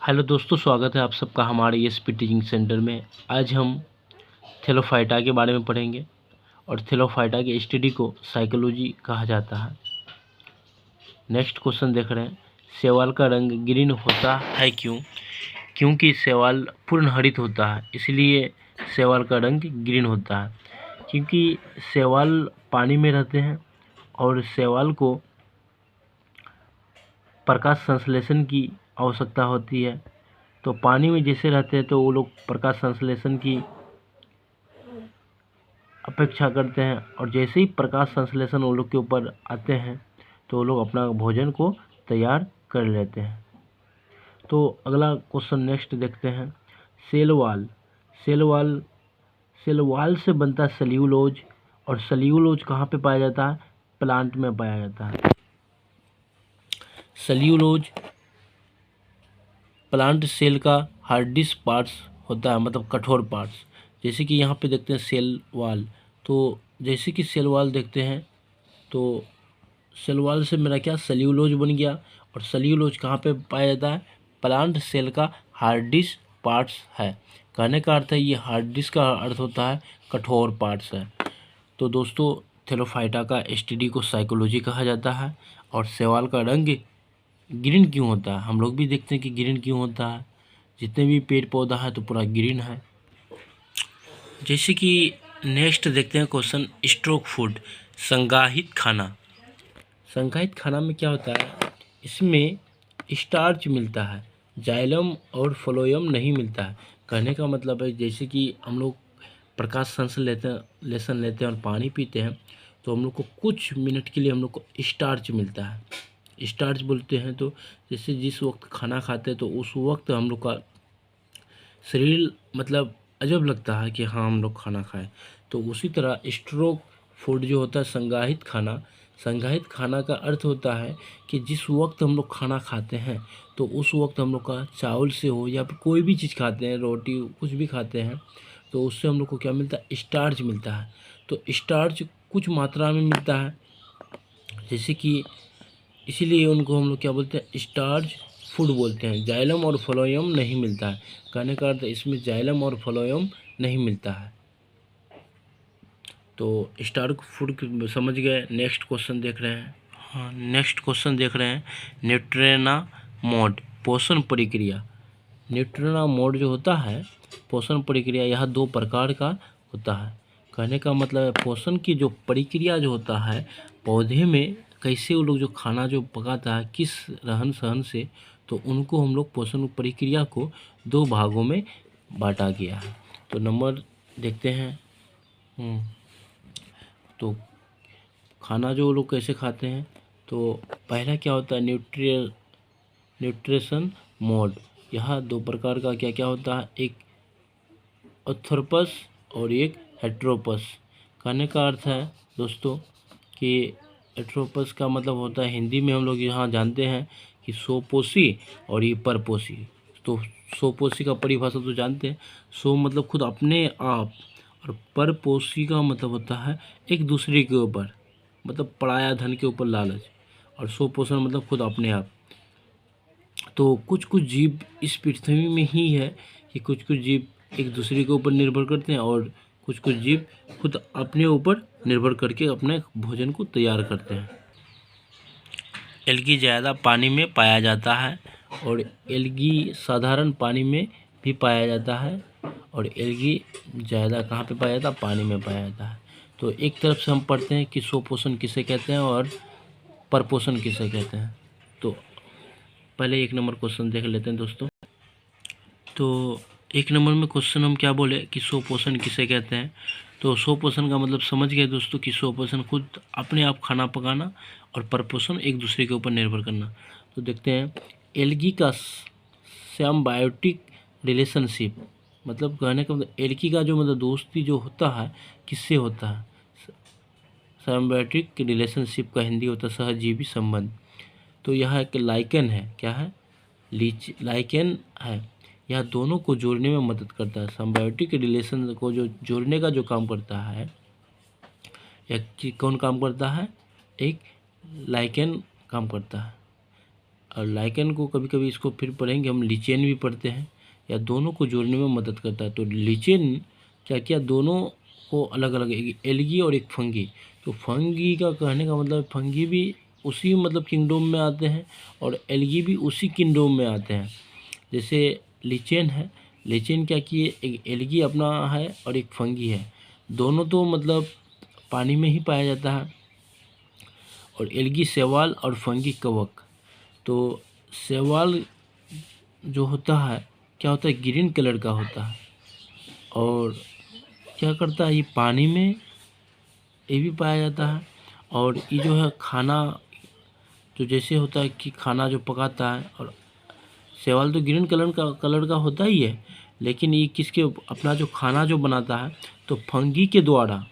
Hello दोस्तों, स्वागत है आप सबका हमारे ESP टीचिंग सेंटर में। आज हम थैलोफाइटा के बारे में पढ़ेंगे और थैलोफाइटा के स्टडी को साइकोलॉजी कहा जाता है। नेक्स्ट क्वेश्चन देख रहे हैं, शैवाल का रंग ग्रीन होता है क्यों? क्योंकि शैवाल पूर्ण हरित होता है, इसलिए शैवाल का रंग ग्रीन होता है। क्योंकि शैवाल पानी में रहते हैं और शैवाल को प्रकाश संश्लेषण की आवश्यकता होती है। तो पानी में जैसे रहते हैं तो वो लोग प्रकाश संश्लेषण की अपेक्षा करते हैं, और जैसे ही प्रकाश संश्लेषण वो लोग के ऊपर आते हैं तो वो लोग अपना भोजन को तैयार कर लेते हैं। तो अगला क्वेश्चन नेक्स्ट देखते हैं, सेल वाल से बनता है सेल्यूलोज, और सेल्यूलोज कहाँ पे पाया जाता है? प्लांट में पाया जाता है। सेल्यूलोज प्लांट सेल का हार्डिस्ट पार्ट्स होता है, मतलब कठोर पार्ट्स। जैसे कि यहाँ पे देखते हैं सेल वाल, तो जैसे कि सेल वाल देखते हैं तो सेल वाल से मेरा क्या सेल्यूलोज बन गया, और सेल्यूलोज कहाँ पे पाया जाता है? प्लांट सेल का हार्डिस्ट पार्ट्स है। कहने का अर्थ है, ये हार्डिस्ट का अर्थ होता है कठोर पार्ट्स है। तो दोस्तों, थैलोफाइटा का स्टडी को साइकोलॉजी कहा जाता है। और शैवाल का रंग ग्रीन क्यों होता है? हम लोग भी देखते हैं कि ग्रीन क्यों होता है। जितने भी पेड़ पौधा है तो पूरा ग्रीन है। जैसे कि नेक्स्ट देखते हैं क्वेश्चन, स्ट्रोक फूड, संगाहित खाना। संगाहित खाना में क्या होता है? इसमें स्टार्च मिलता है, जाइलम और फ्लोएम नहीं मिलता है। कहने का मतलब है, जैसे कि हम लोग प्रकाश संश्लेषण लेते हैं और पानी पीते हैं तो हम लोग को कुछ मिनट के लिए हम लोग को स्टार्च मिलता है। स्टार्च बोलते हैं तो जैसे जिस वक्त खाना खाते हैं तो उस वक्त हम लोग का शरीर मतलब अजब लगता है कि हाँ हम लोग खाना खाएं। तो उसी तरह स्ट्रोक फूड जो होता है संगाहित खाना का अर्थ होता है कि जिस वक्त हम लोग खाना खाते हैं तो उस वक्त हम लोग का चावल से हो या फिर कोई भी चीज़ खाते हैं, रोटी कुछ भी खाते हैं, तो उससे हम लोग को क्या मिलता है? स्टार्च मिलता है। तो स्टार्च कुछ मात्रा में मिलता है, जैसे कि इसीलिए उनको हम लोग क्या बोलते हैं? स्टार्च फूड बोलते हैं। जाइलम और फ्लोएम नहीं मिलता है। कहने का अर्थ इसमें जाइलम और फ्लोएम नहीं मिलता है। तो स्टार्च फूड समझ गए। नेक्स्ट क्वेश्चन देख रहे हैं। हाँ, नेक्स्ट क्वेश्चन देख रहे हैं, न्यूट्रेना मोड, पोषण प्रक्रिया। न्यूट्रेना मोड जो होता है पोषण प्रक्रिया, यह दो प्रकार का होता है। कहने का मतलब है, पोषण की जो प्रक्रिया जो होता है पौधे में, कैसे वो लोग जो खाना जो पकाता है किस रहन सहन से, तो उनको हम लोग पोषण प्रक्रिया को दो भागों में बांटा गया है। तो नंबर देखते हैं। तो खाना जो वो लोग कैसे खाते हैं, तो पहला क्या होता है? Nutrition mode. यहाँ दो प्रकार का क्या क्या होता है? एक ऑथरोपस और एक हेट्रोपस। कहने का अर्थ है दोस्तों कि हेट्रोपस का मतलब होता है, हिंदी में हम लोग यहाँ जानते हैं कि सोपोषी और ये परपोषी। तो सोपोषी का परिभाषा तो जानते हैं, सो मतलब खुद अपने आप, और परपोषी का मतलब होता है एक दूसरे के ऊपर, मतलब पराया धन के ऊपर लालच, और सोपोषण मतलब खुद अपने आप। तो कुछ कुछ जीव इस पृथ्वी में ही है कि कुछ कुछ जीव एक दूसरे के ऊपर निर्भर करते हैं, और कुछ कुछ जीव खुद अपने ऊपर निर्भर करके अपने भोजन को तैयार करते हैं। एल्गी ज़्यादा पानी में पाया जाता है, और एल्गी साधारण पानी में भी पाया जाता है, और एल्गी ज़्यादा कहाँ पे पाया जाता है? पानी में पाया जाता है। तो एक तरफ से हम पढ़ते हैं कि स्वपोषण किसे कहते हैं और परपोषण किसे कहते हैं। तो पहले एक नंबर क्वेश्चन देख लेते हैं दोस्तों। तो एक नंबर में क्वेश्चन हम क्या बोले कि स्वपोषण किसे कहते हैं। तो स्वपोषण का मतलब समझ गए दोस्तों कि स्वपोषण खुद अपने आप खाना पकाना, और परपोषण एक दूसरे के ऊपर निर्भर करना। तो देखते हैं, एल्गी का सिम्बायोटिक रिलेशनशिप, मतलब कहने का मतलब एल्गी का जो मतलब दोस्ती जो होता है किससे होता है? सिम्बायोटिक रिलेशनशिप का हिंदी होता है सहजीवी संबंध। तो यह एक लाइकेन है, क्या है? लाइकेन है। यह दोनों को जोड़ने में मदद करता है। सिम्बायोटिक रिलेशन को जो जोड़ने का जो काम करता है, यह कौन काम करता है? एक लाइकेन काम करता है। और लाइकेन को कभी कभी इसको फिर पढ़ेंगे हम, लीचेन भी पढ़ते हैं, या दोनों को जोड़ने में मदद करता है। तो लीचेन क्या किया, दोनों को अलग अलग, एक एल्गी और एक फंगी। तो फंगी का कहने का मतलब फंगी भी उसी मतलब किंगडम में आते हैं और एल्गी भी उसी किंगडम में आते हैं। जैसे लीचेन है, लीचेन क्या किए, एक एल्गी अपना है और एक फंगी है, दोनों तो मतलब पानी में ही पाया जाता है। और एल्गी शैवाल और फंगी कवक। तो शैवाल जो होता है क्या होता है, ग्रीन कलर का होता है, और क्या करता है, ये पानी में ये भी पाया जाता है। और ये जो है खाना, तो जैसे होता है कि खाना जो पकाता है, और शैवाल तो ग्रीन कलर का होता ही है, लेकिन ये किसके अपना जो खाना जो बनाता है, तो फंगी के द्वारा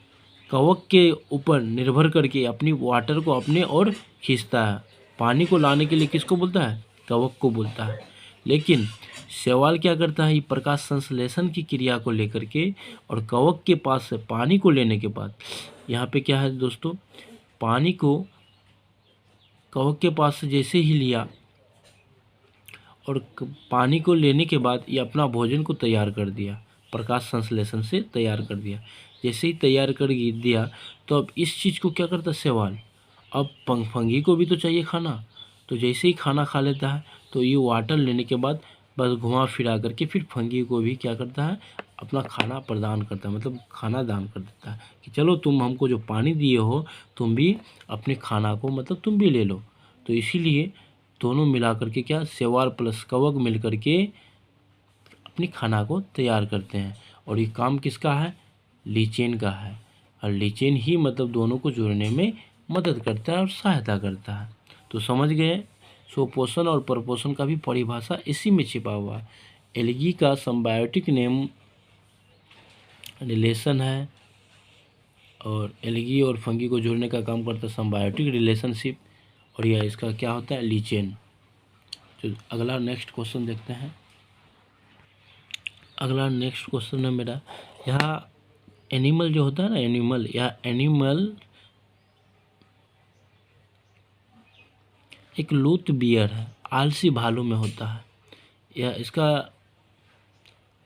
कवक के ऊपर निर्भर करके अपनी वाटर को अपने ओर खींचता है। पानी को लाने के लिए किसको बोलता है, कवक को बोलता है। लेकिन शैवाल क्या करता है, ये प्रकाश संश्लेषण की क्रिया को लेकर के और कवक के पास से पानी को लेने के बाद, यहाँ पे क्या है दोस्तों, पानी को कवक के पास से जैसे ही लिया और पानी को लेने के बाद ये अपना भोजन को तैयार कर दिया, प्रकाश संश्लेषण से तैयार कर दिया। जैसे ही तैयार कर दिया, तो अब इस चीज़ को क्या करता है शैवाल, अब फंगी को भी तो चाहिए खाना, तो जैसे ही खाना खा लेता है, तो ये वाटर लेने के बाद बस घुमा फिरा करके फिर फंगी को भी क्या करता है, अपना खाना प्रदान करता है, मतलब खाना दान कर देता है कि चलो तुम हमको जो पानी दिए हो, तुम भी अपने खाना को मतलब तुम भी ले लो। तो इसीलिए दोनों मिला करके क्या, शैवाल प्लस कवक मिल करके अपनी खाना को तैयार करते हैं। और ये काम किसका है, लीचेन का है। और लीचेन ही मतलब दोनों को जोड़ने में मदद करता है और सहायता करता है। तो समझ गए, स्वपोषण और परपोषण का भी परिभाषा इसी में छिपा हुआ है। एल्गी का सिम्बायोटिक नेम रिलेशन है, और एल्गी और फंगी को जोड़ने का काम करता है सिम्बायोटिक रिलेशनशिप, और यह इसका क्या होता है, लीचेन। तो अगला नेक्स्ट क्वेश्चन देखते हैं। अगला नेक्स्ट क्वेश्चन है मेरा, यहाँ एनिमल जो होता है ना, एनिमल, यह एनिमल एक लूथ बियर है, आलसी भालू में होता है। यह इसका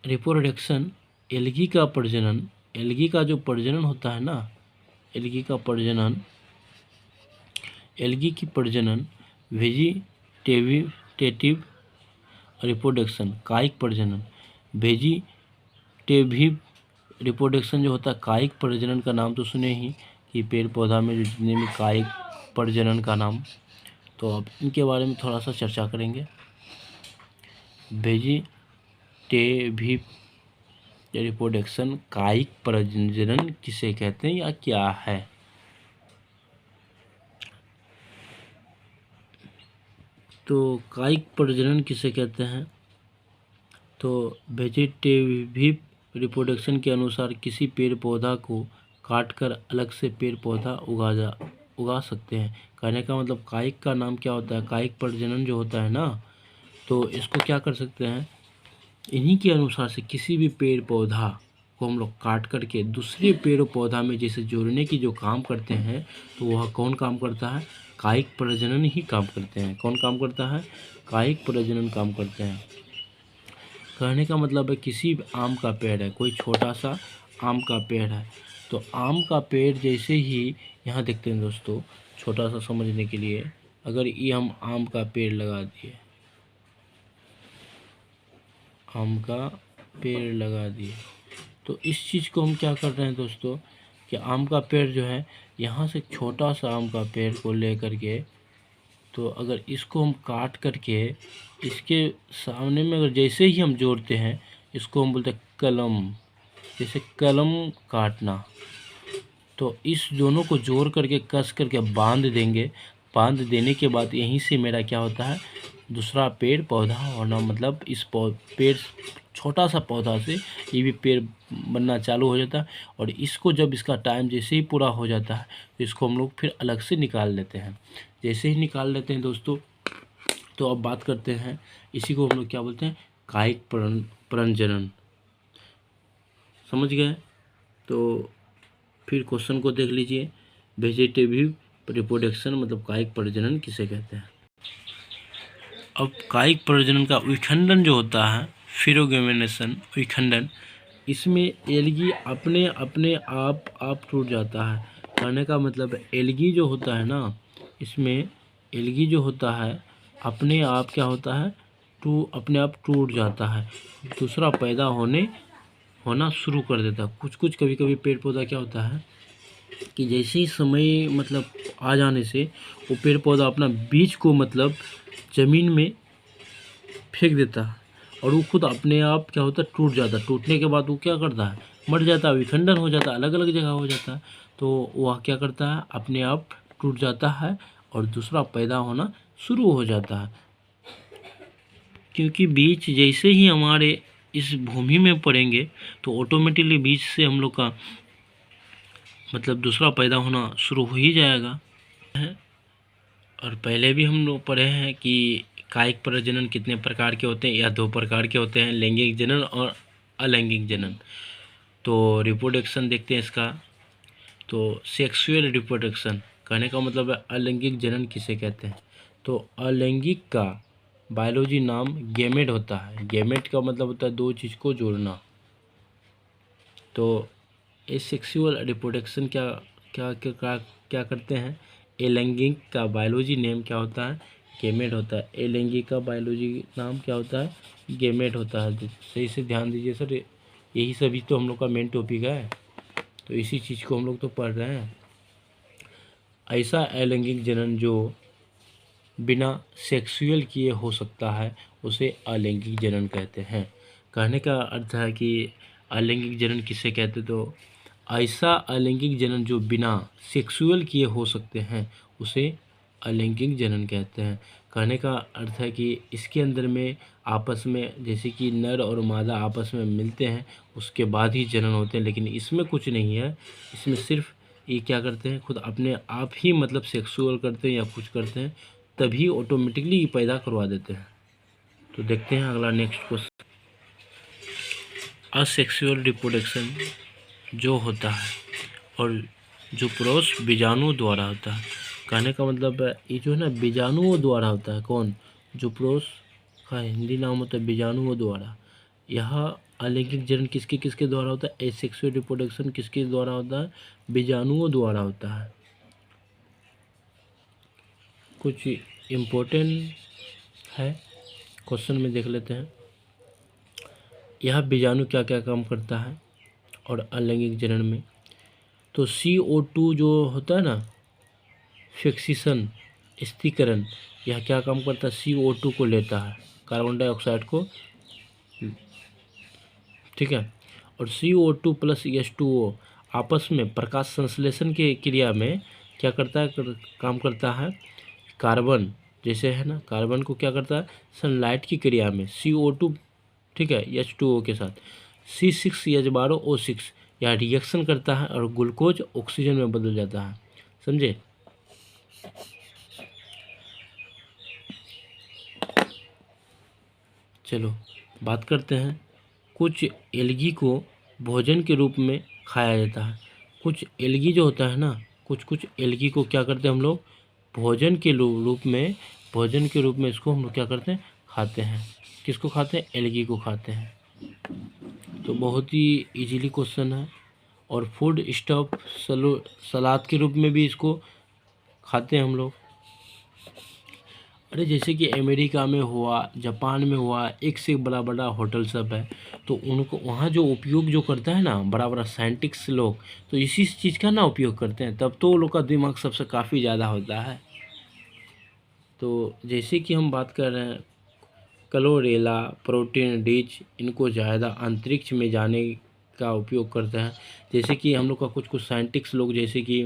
रिप्रोडक्शन, एल्गी का प्रजनन, एल्गी का जो प्रजनन होता है ना, एल्गी का प्रजनन, एल्गी की प्रजनन वेजिटेटिव रिप्रोडक्शन, कायिक प्रजनन, वेजिटेटिव रिप्रोडक्शन जो होता है, कायिक प्रजनन का नाम तो सुने ही कि पेड़ पौधा में जो जितने भी कायिक प्रजनन का नाम, तो अब इनके बारे में थोड़ा सा चर्चा करेंगे। वेजिटेटिव रिप्रोडक्शन, कायिक प्रजनन किसे कहते हैं या क्या है। तो कायिक प्रजनन किसे कहते हैं, तो वेजिटेटिव रिप्रोडक्शन के अनुसार किसी पेड़ पौधा को काटकर अलग से पेड़ पौधा उगा सकते हैं। कहने का मतलब कायिक का नाम क्या होता है, कायिक प्रजनन जो होता है ना, तो इसको क्या कर सकते हैं, इन्हीं के अनुसार से किसी भी पेड़ पौधा को हम लोग काट करके दूसरे पेड़ पौधा में जैसे जोड़ने की जो काम करते हैं, तो वह कौन काम करता है, कायिक प्रजनन ही काम करते हैं। कौन काम करता है, कायिक प्रजनन काम करते हैं। कहने का मतलब है किसी आम का पेड़ है, कोई छोटा सा आम का पेड़ है, तो आम का पेड़ जैसे ही, यहाँ देखते हैं दोस्तों, छोटा सा समझने के लिए, अगर ये हम आम का पेड़ लगा दिए, आम का पेड़ लगा दिए, तो इस चीज़ को हम क्या कर रहे हैं दोस्तों, कि आम का पेड़ जो है, यहाँ से छोटा सा आम का पेड़ को ले करके, तो अगर इसको हम काट करके इसके सामने में अगर जैसे ही हम जोड़ते हैं, इसको हम बोलते हैं कलम, जैसे कलम काटना। तो इस दोनों को जोड़ करके कस करके बांध देंगे, बांध देने के बाद यहीं से मेरा क्या होता है, दूसरा पेड़ पौधा होना, मतलब इस पेड़, छोटा सा पौधा से ये भी पेड़ बनना चालू हो जाता है। और इसको जब इसका टाइम जैसे ही पूरा हो जाता है, तो इसको हम लोग फिर अलग से निकाल लेते हैं। जैसे ही निकाल लेते हैं दोस्तों, तो अब बात करते हैं, इसी को हम लोग क्या बोलते हैं, कायिक प्रजनन। समझ गए, तो फिर क्वेश्चन को देख लीजिए, वेजिटेटिव रिप्रोडक्शन मतलब कायिक प्रजनन किसे कहते हैं। अब कायिक प्रजनन का विखंडन जो होता है, फिरोगेमिनेशन विखंडन, इसमें एलगी अपने अपने आप टूट जाता है। कहने का मतलब एलगी जो होता है ना, इसमें एलगी जो होता है अपने आप क्या होता है, अपने आप टूट जाता है, दूसरा पैदा होना शुरू कर देता है। कुछ कुछ कभी कभी पेड़ पौधा क्या होता है कि जैसे ही समय मतलब आ जाने से वो पेड़ पौधा अपना बीज को मतलब ज़मीन में फेंक देता है और वो खुद अपने आप क्या होता है, टूट जाता है। टूटने के बाद वो क्या करता है, मर जाता है, विखंडन हो जाता है, अलग अलग जगह हो जाता है। तो वह क्या करता है, अपने आप टूट जाता है और दूसरा पैदा होना शुरू हो जाता है। क्योंकि बीज जैसे ही हमारे इस भूमि में पड़ेंगे तो ऑटोमेटिकली बीज से हम लोग का मतलब दूसरा पैदा होना शुरू हो ही जाएगा। और पहले भी हम लोग पढ़े हैं कि कायिक प्रजनन कितने प्रकार के होते हैं, या 2 प्रकार के होते हैं, लैंगिक जनन और अलैंगिक जनन। तो रिप्रोडक्शन देखते हैं इसका, तो सेक्सुअल रिप्रोडक्शन कहने का मतलब है अलैंगिक जनन किसे कहते हैं। तो अलैंगिक का बायोलॉजी नाम गैमेट होता है। गैमेट का मतलब होता है 2 चीज़ को जोड़ना। तो एसेक्सुअल रिप्रोडक्शन क्या क्या क्या क्या करते हैं, अलैंगिक का बायोलॉजी नेम क्या होता है, गैमेट होता है। अलैंगिक का बायोलॉजी नाम क्या होता है, गैमेट होता है। सही से ध्यान दीजिए सर, यही सभी तो हम लोग का मेन टॉपिक है, तो इसी चीज़ को हम लोग तो पढ़ रहे हैं। ऐसा अलैंगिक जनन जो बिना सेक्सुअल किए हो सकता है उसे अलैंगिक जनन कहते हैं। कहने का अर्थ है कि अलैंगिक जनन किसे कहते, तो ऐसा अलैंगिक जनन जो बिना सेक्सुअल किए हो सकते हैं उसे अलैंगिक जनन कहते हैं। कहने का अर्थ है कि इसके अंदर में आपस में जैसे कि नर और मादा आपस में मिलते हैं उसके बाद ही जनन होते हैं, लेकिन इसमें कुछ नहीं है। इसमें सिर्फ ये क्या करते हैं, खुद अपने आप ही मतलब सेक्सुअल करते हैं या कुछ करते हैं, तभी ऑटोमेटिकली पैदा करवा देते हैं। तो देखते हैं अगला नेक्स्ट क्वेश्चन। असेक्सुअल रिप्रोडक्शन जो होता है और जो पुरुष बीजाणु द्वारा होता है। कहने का मतलब ये जो है ना बीजाणुओं द्वारा होता है। कौन, जो पुरुष का हिंदी नाम होता है बीजाणुओं द्वारा। यह अलैंगिक जनन किसके किसके द्वारा होता है, एसेक्सुअल रिप्रोडक्शन किसके द्वारा होता है, बीजाणुओं द्वारा होता है। कुछ इम्पोर्टेंट है क्वेश्चन में देख लेते हैं। यह बीजाणु क्या क्या काम करता है और अलैंगिक जनन में, तो CO2 जो होता है ना, फिक्सेशन स्थिरीकरण, यह क्या काम करता है, CO2 को लेता है, कार्बन डाइऑक्साइड को, ठीक है। और CO2 प्लस H2O आपस में प्रकाश संश्लेषण की क्रिया में क्या करता है, काम करता है। कार्बन जैसे है ना, कार्बन को क्या करता है, सनलाइट की क्रिया में CO2, ठीक है, H2O के साथ C6H12O6 यह रिएक्शन करता है और ग्लूकोज ऑक्सीजन में बदल जाता है। समझे। चलो बात करते हैं, कुछ एल्गी को भोजन के रूप में खाया जाता है। कुछ एल्गी जो होता है ना, कुछ एल्गी को क्या करते हैं हम लोग, भोजन के रूप में इसको हम लोग क्या करते हैं, खाते हैं। किसको खाते हैं, एल्गी को खाते हैं। तो बहुत ही इजीली क्वेश्चन है। और फूड स्टॉप सलाद के रूप में भी इसको खाते हैं हम लोग। अरे जैसे कि अमेरिका में हुआ, जापान में हुआ, एक से बड़ा बड़ा होटल सब है, तो उनको वहाँ जो उपयोग जो करता है ना बड़ा बड़ा साइंटिस्ट लोग, तो इसी चीज़ का ना उपयोग करते हैं, तब तो वो लोग का दिमाग सबसे काफ़ी ज़्यादा होता है। तो जैसे कि हम बात कर रहे हैं क्लोरेला, प्रोटीन रिच, इनको ज़्यादा अंतरिक्ष में जाने का उपयोग करते हैं। जैसे कि हम लोग का कुछ साइंटिस्ट लोग जैसे कि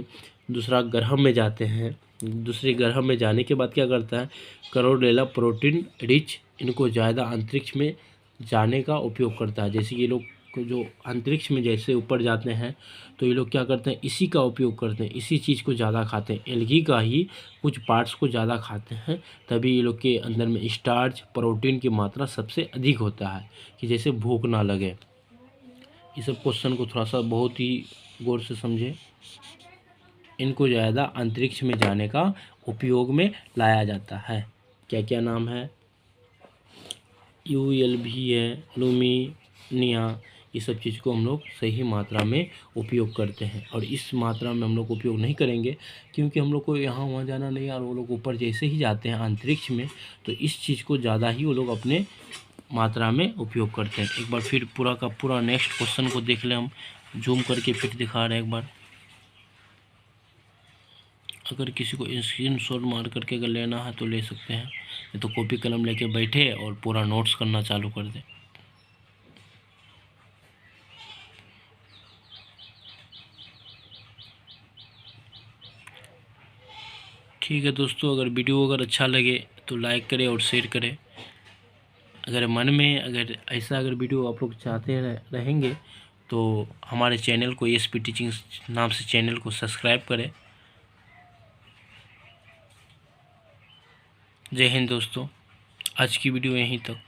दूसरा ग्रह में जाते हैं, दूसरे ग्रह में जाने के बाद क्या करता है, क्लोरेला प्रोटीन रिच इनको ज़्यादा अंतरिक्ष में जाने का उपयोग करता है। जैसे कि ये लोग जो अंतरिक्ष में जैसे ऊपर जाते हैं तो ये लोग क्या करते हैं, इसी का उपयोग करते हैं, इसी चीज़ को ज़्यादा खाते हैं, एल्गी का ही कुछ पार्ट्स को ज़्यादा खाते हैं, तभी ये लोग के अंदर में स्टार्च प्रोटीन की मात्रा सबसे अधिक होता है, कि जैसे भूख ना लगे। ये सब क्वेश्चन को थोड़ा सा बहुत ही गौर से समझें। इनको ज़्यादा अंतरिक्ष में जाने का उपयोग में लाया जाता है। क्या क्या नाम है, UL भी है, लुमिनिया, ये सब चीज़ को हम लोग सही मात्रा में उपयोग करते हैं। और इस मात्रा में हम लोग उपयोग नहीं करेंगे क्योंकि हम लोग को यहाँ वहाँ जाना नहीं है, और वो लोग ऊपर जैसे ही जाते हैं अंतरिक्ष में तो इस चीज़ को ज़्यादा ही वो लोग अपने मात्रा में उपयोग करते हैं। एक बार फिर पूरा का पूरा नेक्स्ट क्वेश्चन को देख लें, हम जूम करके फिर दिखा रहे हैं एक बार। अगर किसी को स्क्रीनशॉट मार करके अगर लेना है तो ले सकते हैं, नहीं तो कॉपी कलम लेके बैठे और पूरा नोट्स करना चालू कर दें। ठीक है दोस्तों, अगर वीडियो अगर अच्छा लगे तो लाइक करें और शेयर करें। अगर मन में अगर ऐसा अगर वीडियो आप लोग चाहते रहेंगे तो हमारे चैनल को ASP टीचिंग नाम से चैनल को सब्सक्राइब करें। जय हिंद दोस्तों, आज की वीडियो यहीं तक।